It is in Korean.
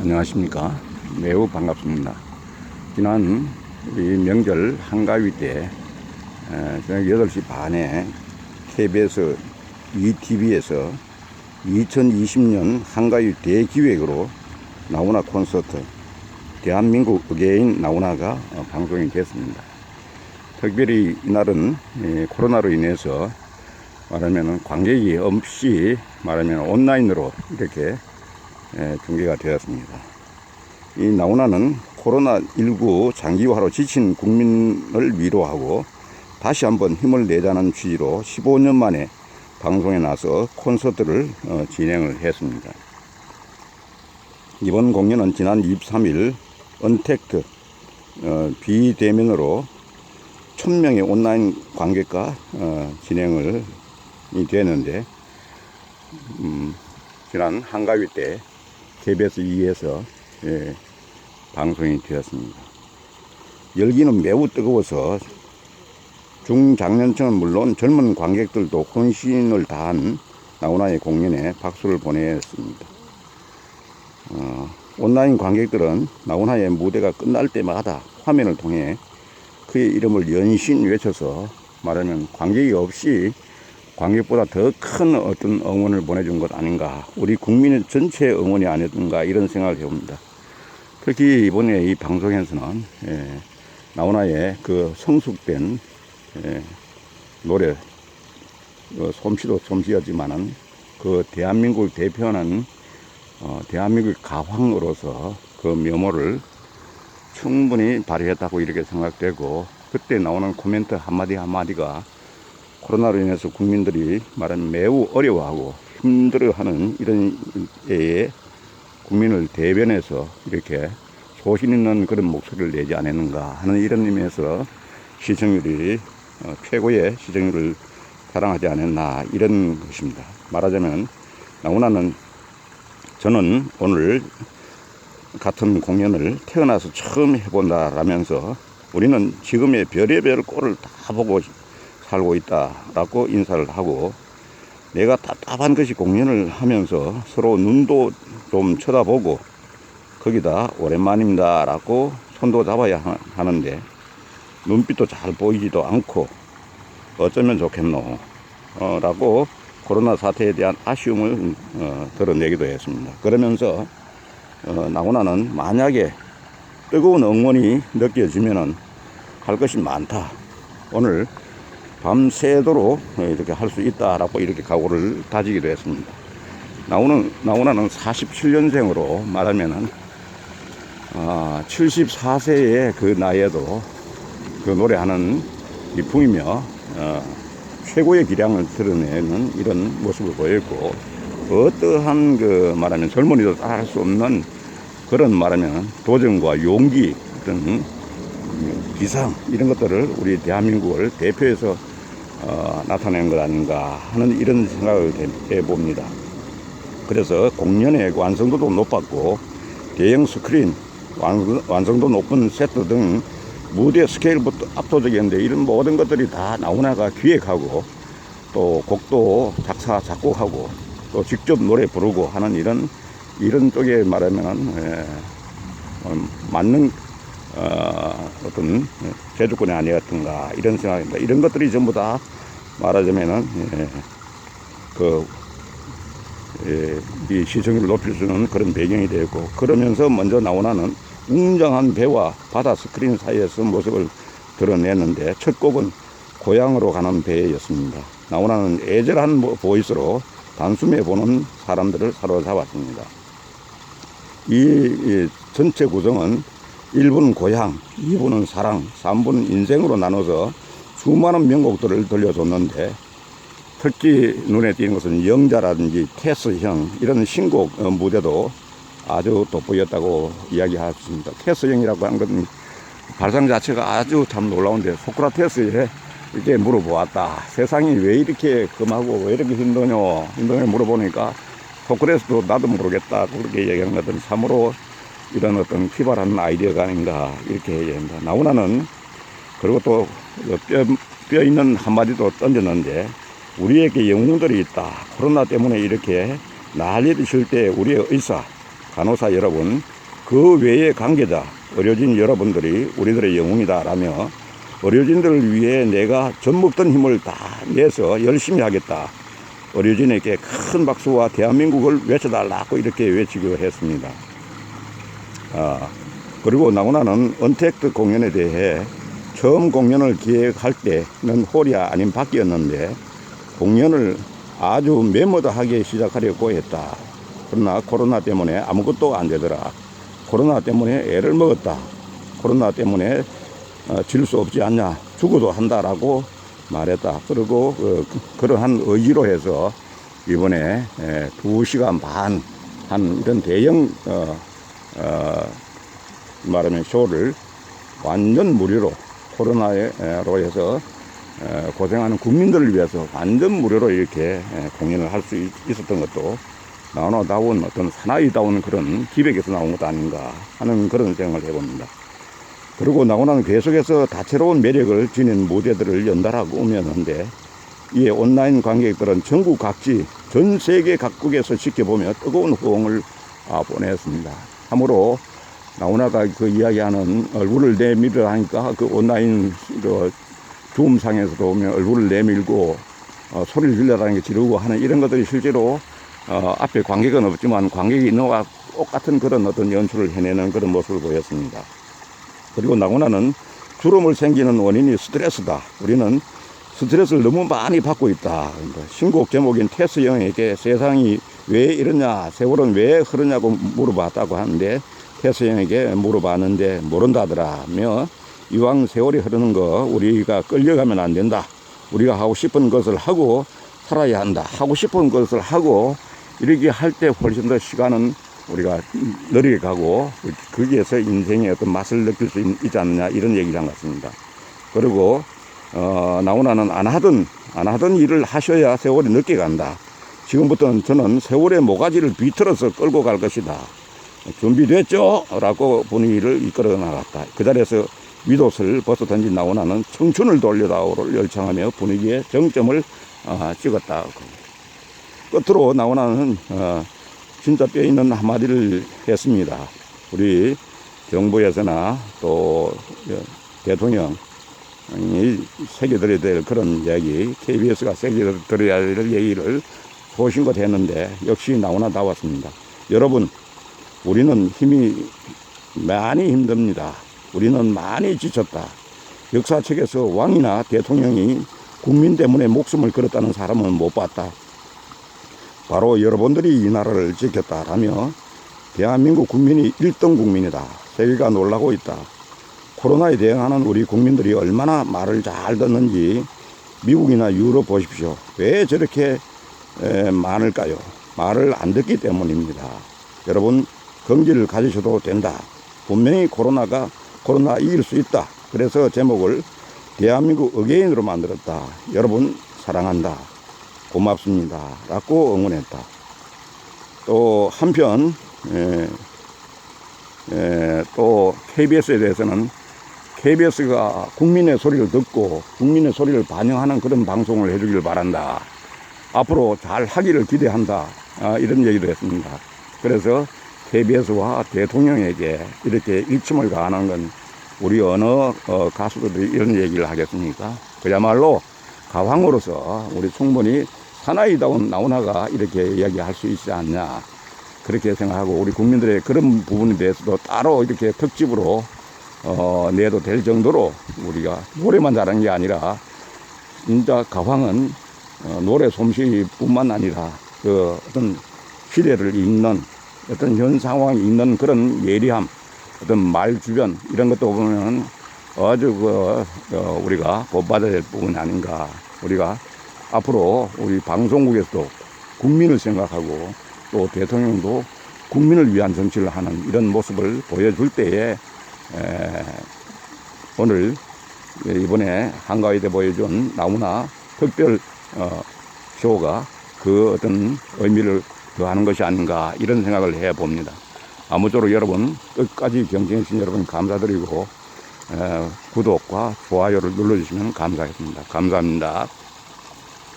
안녕하십니까. 매우 반갑습니다. 지난 우리 명절 한가위 때 저녁 8시 반에 KBS ETV에서 2020년 한가위 대기획으로 나훈아 콘서트 대한민국 의계인 나훈아가 방송이 됐습니다. 특별히 이날은 코로나로 인해서 말하면 관객이 없이 말하면 온라인으로 이렇게 중계가 되었습니다. 이 나훈아는 코로나19 장기화로 지친 국민을 위로하고 다시 한번 힘을 내자는 취지로 15년 만에 방송에 나서 콘서트를 진행을 했습니다. 이번 공연은 지난 23일 언택트 비대면으로 1000명의 온라인 관객과 진행을 되었는데 지난 한가위 때 KBS 2에서 방송이 되었습니다. 열기는 매우 뜨거워서 중장년층은 물론 젊은 관객들도 혼신을 다한 나훈아의 공연에 박수를 보냈습니다. 온라인 관객들은 나훈아의 무대가 끝날 때마다 화면을 통해 그의 이름을 연신 외쳐서 말하면 관객이 없이 관객보다 더 큰 어떤 응원을 보내준 것 아닌가, 우리 국민 전체의 응원이 아니었던가 이런 생각을 해봅니다. 특히 이번에 이 방송에서는 나훈아의 그 성숙된 노래, 솜씨도 솜씨였지만은 그 대한민국을 대표하는 대한민국 가왕으로서 그 면모를 충분히 발휘했다고 이렇게 생각되고, 그때 나오는 코멘트 한마디 한마디가 코로나로 인해서 국민들이 말하면 매우 어려워하고 힘들어하는 이런 때에 국민을 대변해서 이렇게 소신 있는 그런 목소리를 내지 않았는가 하는 이런 의미에서 시청률이 최고의 시청률을 자랑하지 않았나 이런 것입니다. 말하자면 나훈아는 저는 오늘 같은 공연을 태어나서 처음 해본다라면서 우리는 지금의 별의별 꼴을 다 보고 살고 있다라고 인사를 하고, 내가 답답한 것이 공연을 하면서 서로 눈도 좀 쳐다보고 거기다 오랜만입니다 라고 손도 잡아야 하는데 눈빛도 잘 보이지도 않고 어쩌면 좋겠노 라고 코로나 사태에 대한 아쉬움을 드러내기도 했습니다. 그러면서 나훈아는 만약에 뜨거운 응원이 느껴지면은 할 것이 많다, 오늘 밤새도록 이렇게 할 수 있다라고 이렇게 각오를 다지기도 했습니다. 나훈아는 47년생으로 말하면은 74세의 그 나이에도 그 노래하는 미풍이며 최고의 기량을 드러내는 이런 모습을 보였고, 어떠한 그 말하면 젊은이도 따라할 수 없는 그런 말하면 도전과 용기, 어떤 기상 이런 것들을 우리 대한민국을 대표해서 나타낸 것 아닌가 하는 이런 생각을 해봅니다. 그래서 공연의 완성도도 높았고 대형 스크린, 완성도 높은 세트 등 무대 스케일부터 압도적이었는데, 이런 모든 것들이 다 나훈아가 기획하고 또 곡도 작사 작곡하고 또 직접 노래 부르고 하는 이런 쪽에 말하면 맞는 어떤 제주권이 아니었던가 이런 생각입니다. 이런 것들이 전부 다 말하자면은 이 시청률을 높일 수 있는 그런 배경이 되었고, 그러면서 먼저 나훈아는 웅장한 배와 바다 스크린 사이에서 모습을 드러냈는데, 첫 곡은 고향으로 가는 배였습니다. 나훈아는 애절한 보이스로 단숨에 보는 사람들을 사로잡았습니다. 이 전체 구성은 1부는 고향, 2부는 사랑, 3부는 인생으로 나눠서 수많은 명곡들을 들려줬는데, 특히 눈에 띄는 것은 영자라든지 테스형 이런 신곡 무대도 아주 돋보였다고 이야기하셨습니다. 테스형이라고 하는 것은 발상 자체가 아주 참 놀라운데, 소크라테스에 이렇게 물어보았다. 세상이 왜 이렇게 금하고 왜 이렇게 힘드냐 물어보니까 소크라테스도 나도 모르겠다 그렇게 얘기하는 것은 참으로 이런 어떤 기발한 아이디어가 아닌가 이렇게 얘기합니다. 나훈아는 그리고 또 뼈 있는 한마디도 던졌는데, 우리에게 영웅들이 있다. 코로나 때문에 이렇게 난리를 칠 때 우리의 의사, 간호사 여러분, 그 외의 관계자, 의료진 여러분들이 우리들의 영웅이다라며 의료진들을 위해 내가 젖먹던 힘을 다 내서 열심히 하겠다. 의료진에게 큰 박수와 대한민국을 외쳐달라고 이렇게 외치기로 했습니다. 그리고 나훈아는 언택트 공연에 대해 처음 공연을 기획할 때는 홀이 아닌 밖이었는데 공연을 아주 메모드하게 시작하려고 했다. 그러나 코로나 때문에 아무것도 안 되더라. 코로나 때문에 애를 먹었다. 코로나 때문에 질 수 없지 않냐. 죽어도 한다라고 말했다. 그리고 그러한 의지로 해서 이번에 2시간 반 한 이런 대형 말하면 쇼를 완전 무료로 코로나로 해서 고생하는 국민들을 위해서 완전 무료로 이렇게 공연을 할 수 있었던 것도 나훈아다운 어떤 사나이다운 그런 기백에서 나온 것도 아닌가 하는 그런 생각을 해봅니다. 그리고 나훈아는 계속해서 다채로운 매력을 지닌 무대들을 연달아고 오면는데 이에 온라인 관객들은 전국 각지 전 세계 각국에서 지켜보며 뜨거운 호응을 보냈습니다. 참으로 나훈아가 그 이야기하는 얼굴을 내밀으라 하니까 그 온라인 줌상에서도 보면 얼굴을 내밀고 소리를 질러라는 게 지르고 하는 이런 것들이 실제로 앞에 관객은 없지만 관객이 있는 것과 똑같은 그런 어떤 연출을 해내는 그런 모습을 보였습니다. 그리고 나훈아는 주름을 생기는 원인이 스트레스다. 우리는 스트레스를 너무 많이 받고 있다. 신곡 제목인 테스 형에게 세상이 왜 이러냐, 세월은 왜 흐르냐고 물어봤다고 하는데 테스 형에게 물어봤는데 모른다더라며 이왕 세월이 흐르는 거 우리가 끌려가면 안 된다. 우리가 하고 싶은 것을 하고 살아야 한다. 하고 싶은 것을 하고 이렇게 할 때 훨씬 더 시간은 우리가 느리게 가고 거기에서 인생의 어떤 맛을 느낄 수 있지 않느냐 이런 얘기를 한 것 같습니다. 그리고 나훈아는 안 하던 일을 하셔야 세월이 늦게 간다. 지금부터는 저는 세월의 모가지를 비틀어서 끌고 갈 것이다. 준비됐죠? 라고 분위기를 이끌어 나갔다. 그 자리에서 윗옷을 벗어 던진 나훈아는 청춘을 돌려다오를 열창하며 분위기의 정점을 찍었다. 끝으로 나훈아는 진짜 뼈있는 한마디를 했습니다. 우리 정부에서나 또 대통령이 새겨들어야 될 그런 이야기, KBS가 새겨들어야 될 얘기를 소신껏 했는데 역시 나훈아다웠습니다. 여러분, 우리는 힘이 많이 힘듭니다. 우리는 많이 지쳤다. 역사책에서 왕이나 대통령이 국민 때문에 목숨을 걸었다는 사람은 못 봤다. 바로 여러분들이 이 나라를 지켰다라며 대한민국 국민이 1등 국민이다. 세계가 놀라고 있다. 코로나에 대응하는 우리 국민들이 얼마나 말을 잘 듣는지 미국이나 유럽 보십시오. 왜 저렇게 많을까요? 말을 안 듣기 때문입니다. 여러분, 긍지를 가지셔도 된다. 분명히 코로나 이길 수 있다. 그래서 제목을 대한민국 어게인으로 만들었다. 여러분 사랑한다. 고맙습니다. 라고 응원했다. 또 한편 또 KBS에 대해서는 KBS가 국민의 소리를 듣고 국민의 소리를 반영하는 그런 방송을 해주길 바란다. 앞으로 잘 하기를 기대한다. 이런 얘기도 했습니다. 그래서 KBS와 대통령에게 이렇게 일침을 가하는 건 우리 어느 가수들이 이런 얘기를 하겠습니까? 그야말로 가왕으로서 우리 충분히 사나이다운 나훈아가 이렇게 이야기할 수 있지 않냐, 그렇게 생각하고 우리 국민들의 그런 부분에 대해서도 따로 이렇게 특집으로 내도 될 정도로 우리가 노래만 잘하는 게 아니라 진짜 가왕은 노래 솜씨뿐만 아니라 그 어떤 시대를 읽는 어떤 현 상황이 있는 그런 예리함, 어떤 말 주변 이런 것도 보면 아주 우리가 본받아야 될 부분이 아닌가. 우리가 앞으로 우리 방송국에서도 국민을 생각하고 또 대통령도 국민을 위한 정치를 하는 이런 모습을 보여줄 때에 오늘 이번에 한가위대 보여준 나훈아 특별 쇼가 그 어떤 의미를 더하는 것이 아닌가 이런 생각을 해봅니다. 아무쪼록 여러분 끝까지 경쟁해 주신 여러분 감사드리고 구독과 좋아요를 눌러주시면 감사하겠습니다. 감사합니다.